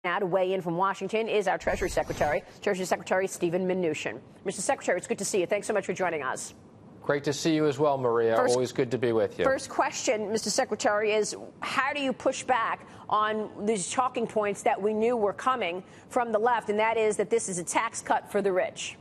Now to weigh in from Washington is our Treasury Secretary Steven Mnuchin. Mr. Secretary, it's good to see you. Thanks so much for joining us. Great to see you as well, Maria. Always good to be with you. First question, Mr. Secretary, is how do you push back on these talking points that we knew were coming from the left, and that is that this is a tax cut for the rich?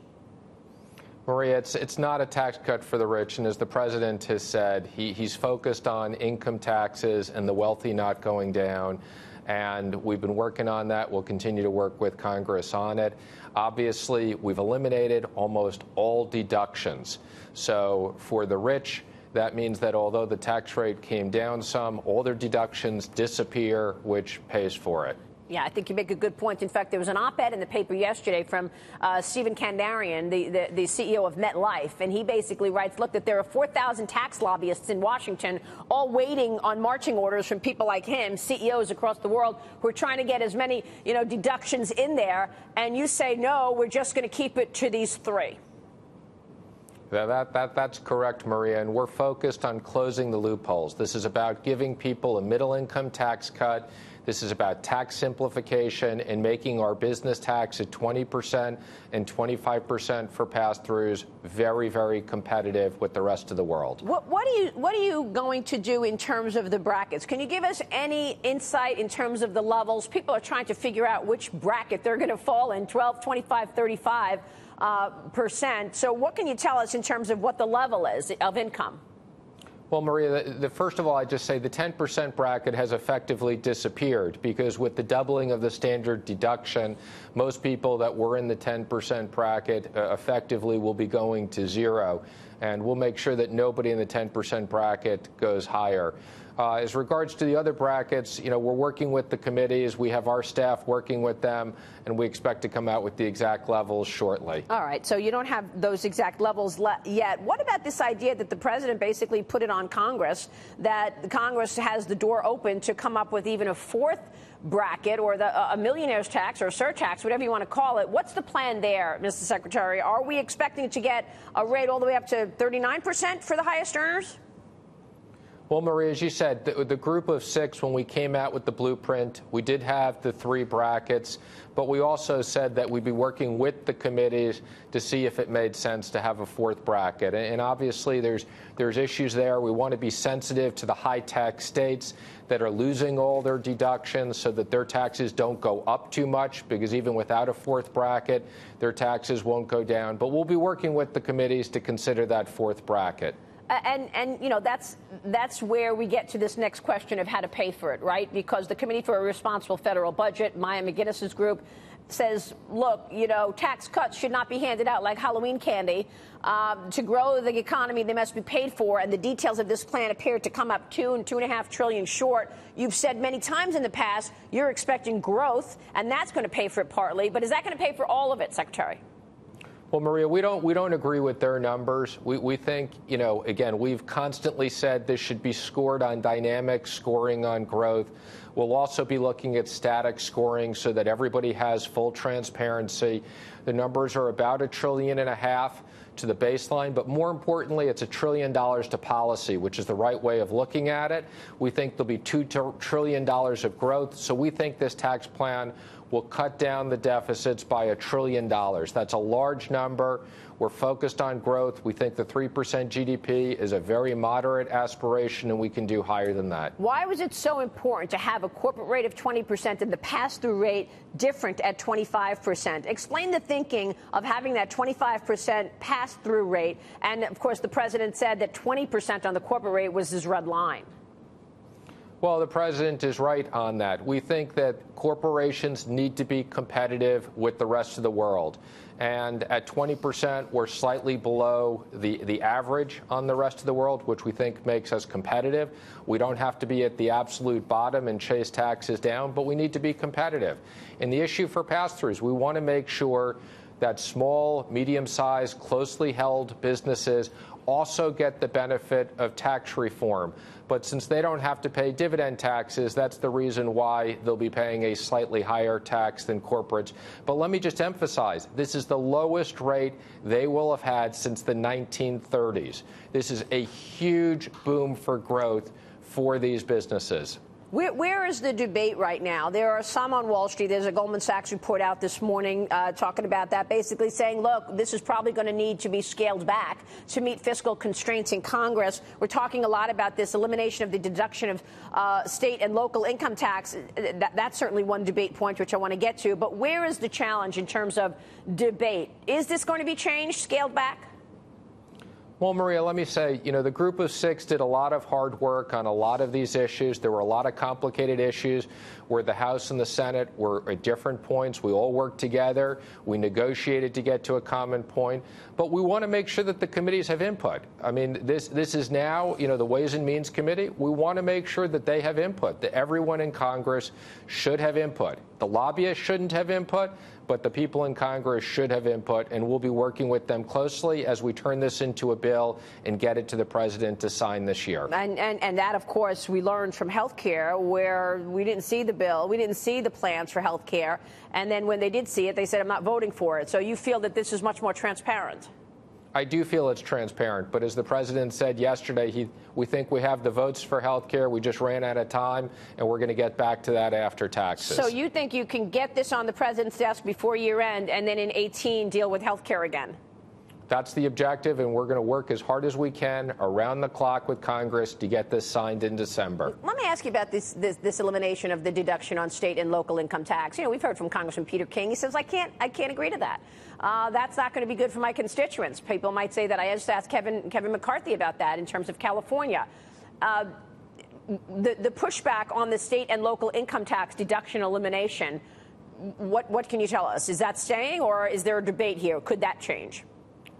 Maria, it's not a tax cut for the rich, and as the president has said, he's focused on income taxes and the wealthy not going down. And we've been working on that. We'll continue to work with Congress on it. Obviously, we've eliminated almost all deductions. So for the rich, that means that although the tax rate came down some, all their deductions disappear, which pays for it. Yeah, I think you make a good point. In fact, there was an op-ed in the paper yesterday from Stephen Kandarian, the CEO of MetLife, and he basically writes, look, that there are 4,000 tax lobbyists in Washington all waiting on marching orders from people like him, CEOs across the world, who are trying to get as many, deductions in there. And you say, no, we're just going to keep it to these three. That's correct, Maria, and we're focused on closing the loopholes. This is about giving people a middle-income tax cut. This is about tax simplification and making our business tax at 20% and 25% for pass-throughs very, very competitive with the rest of the world. What are you going to do in terms of the brackets? Can you give us any insight in terms of the levels? People are trying to figure out which bracket they're going to fall in, 12, 25, 35%. So what can you tell us in terms of what the level is of income? Well, Maria, first of all, I just say the 10% bracket has effectively disappeared because with the doubling of the standard deduction, most people that were in the 10% bracket effectively will be going to zero. And we'll make sure that nobody in the 10% bracket goes higher. As regards to the other brackets, we're working with the committees. We have our staff working with them, and we expect to come out with the exact levels shortly. All right. So you don't have those exact levels yet. What about this idea that the president basically put it on Congress, that Congress has the door open to come up with even a fourth bracket or a millionaire's tax or a surtax, whatever you want to call it? What's the plan there, Mr. Secretary? Are we expecting to get a rate all the way up to 39% for the highest earners? Well, Maria, as you said, the group of six, when we came out with the blueprint, we did have the three brackets, but we also said that we'd be working with the committees to see if it made sense to have a fourth bracket. And obviously, there's issues there. We want to be sensitive to the high-tax states that are losing all their deductions so that their taxes don't go up too much, because even without a fourth bracket, their taxes won't go down. But we'll be working with the committees to consider that fourth bracket. And that's where we get to this next question of how to pay for it, right? Because the Committee for a Responsible Federal Budget, Maya McGinnis's group, says, look, tax cuts should not be handed out like Halloween candy. To grow the economy, they must be paid for, and the details of this plan appear to come up $2 and $2.5 trillion short. You've said many times in the past you're expecting growth, and that's going to pay for it partly. But is that going to pay for all of it, Secretary? Well, Maria, we don't agree with their numbers. We think, again, we've constantly said this should be scored on dynamic scoring on growth. We'll also be looking at static scoring so that everybody has full transparency. The numbers are about $1.5 trillion to the baseline, but more importantly, it's $1 trillion to policy, which is the right way of looking at it. We think there'll be $2 trillion of growth, so we think this tax plan will cut down the deficits by $1 trillion. That's a large number. We're focused on growth. We think the 3% GDP is a very moderate aspiration, and we can do higher than that. Why was it so important to have a corporate rate of 20% and the pass-through rate different at 25%? Explain the thinking of having that 25% pass-through rate. And, of course, the president said that 20% on the corporate rate was his red line. Well, the president is right on that. We think that corporations need to be competitive with the rest of the world. And at 20%, we're slightly below the average on the rest of the world, which we think makes us competitive. We don't have to be at the absolute bottom and chase taxes down, but we need to be competitive. And the issue for pass-throughs, we want to make sure that small, medium-sized, closely held businesses also get the benefit of tax reform. But since they don't have to pay dividend taxes, that's the reason why they'll be paying a slightly higher tax than corporates. But let me just emphasize, this is the lowest rate they will have had since the 1930s. This is a huge boom for growth for these businesses. Where is the debate right now? There are some on Wall Street. There's a Goldman Sachs report out this morning talking about that, basically saying, look, this is probably going to need to be scaled back to meet fiscal constraints in Congress. We're talking a lot about this elimination of the deduction of state and local income tax. That's certainly one debate point which I want to get to. But where is the challenge in terms of debate? Is this going to be changed, scaled back? Well, Maria, let me say, the group of six did a lot of hard work on a lot of these issues. There were a lot of complicated issues where the House and the Senate were at different points. We all worked together. We negotiated to get to a common point. But we want to make sure that the committees have input. I mean, this is now, the Ways and Means Committee. We want to make sure that they have input, that everyone in Congress should have input. The lobbyists shouldn't have input, but the people in Congress should have input, and we'll be working with them closely as we turn this into a bill and get it to the president to sign this year. And that, of course, we learned from health care, where we didn't see the bill, we didn't see the plans for health care, and then when they did see it, they said, I'm not voting for it. So you feel that this is much more transparent? I do feel it's transparent, but as the president said yesterday, we think we have the votes for health care. We just ran out of time, and we're going to get back to that after taxes. So you think you can get this on the president's desk before year end, and then in 2018 deal with health care again? That's the objective, and we're going to work as hard as we can around the clock with Congress to get this signed in December. Let me ask you about this elimination of the deduction on state and local income tax. We've heard from Congressman Peter King. He says, I can't agree to that. That's not going to be good for my constituents. People might say that. I just asked Kevin McCarthy about that in terms of California. The pushback on the state and local income tax deduction elimination, what can you tell us? Is that staying, or is there a debate here? Could that change?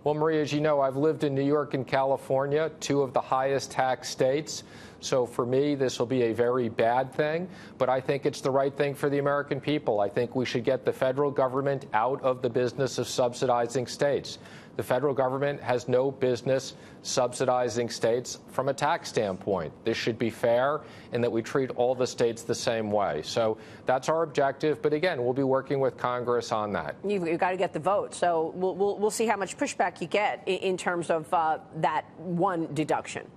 Well, Maria, as you know, I've lived in New York and California, two of the highest tax states. So for me, this will be a very bad thing, but I think it's the right thing for the American people. I think we should get the federal government out of the business of subsidizing states. The federal government has no business subsidizing states from a tax standpoint. This should be fair, and that we treat all the states the same way. So that's our objective. But again, we'll be working with Congress on that. You've got to get the vote. So we'll see how much pushback you get in terms of that one deduction.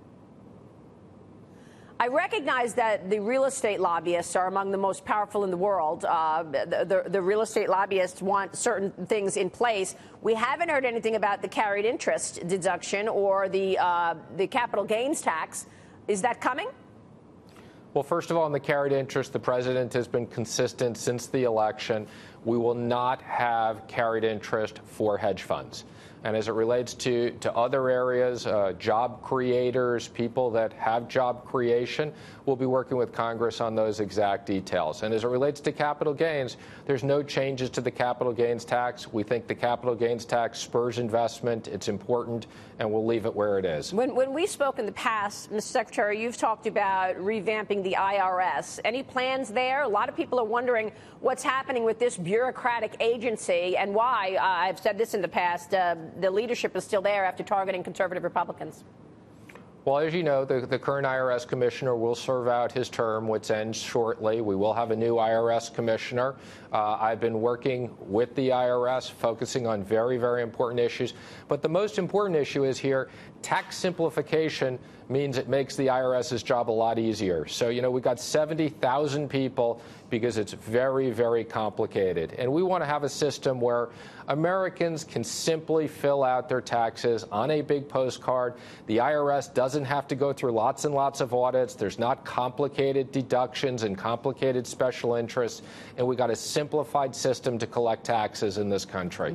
I recognize that the real estate lobbyists are among the most powerful in the world. The real estate lobbyists want certain things in place. We haven't heard anything about the carried interest deduction or the capital gains tax. Is that coming? Well, first of all, on the carried interest, the president has been consistent since the election. We will not have carried interest for hedge funds. And as it relates to other areas, job creators, people that have job creation, we'll be working with Congress on those exact details. And as it relates to capital gains, there's no changes to the capital gains tax. We think the capital gains tax spurs investment. It's important, and we'll leave it where it is. When we spoke in the past, Mr. Secretary, you've talked about revamping the IRS. Any plans there? A lot of people are wondering what's happening with this bureaucratic agency and why. I've said this in the past. The leadership is still there after targeting conservative Republicans. Well, as you know, the current IRS commissioner will serve out his term, which ends shortly. We will have a new IRS commissioner. I've been working with the IRS, focusing on very, very important issues. But the most important issue is here, tax simplification means it makes the IRS's job a lot easier. So, we've got 70,000 people because it's very, very complicated. And we want to have a system where Americans can simply fill out their taxes on a big postcard. The IRS doesn't have to go through lots and lots of audits. There's not complicated deductions and complicated special interests. And we've got a simplified system to collect taxes in this country.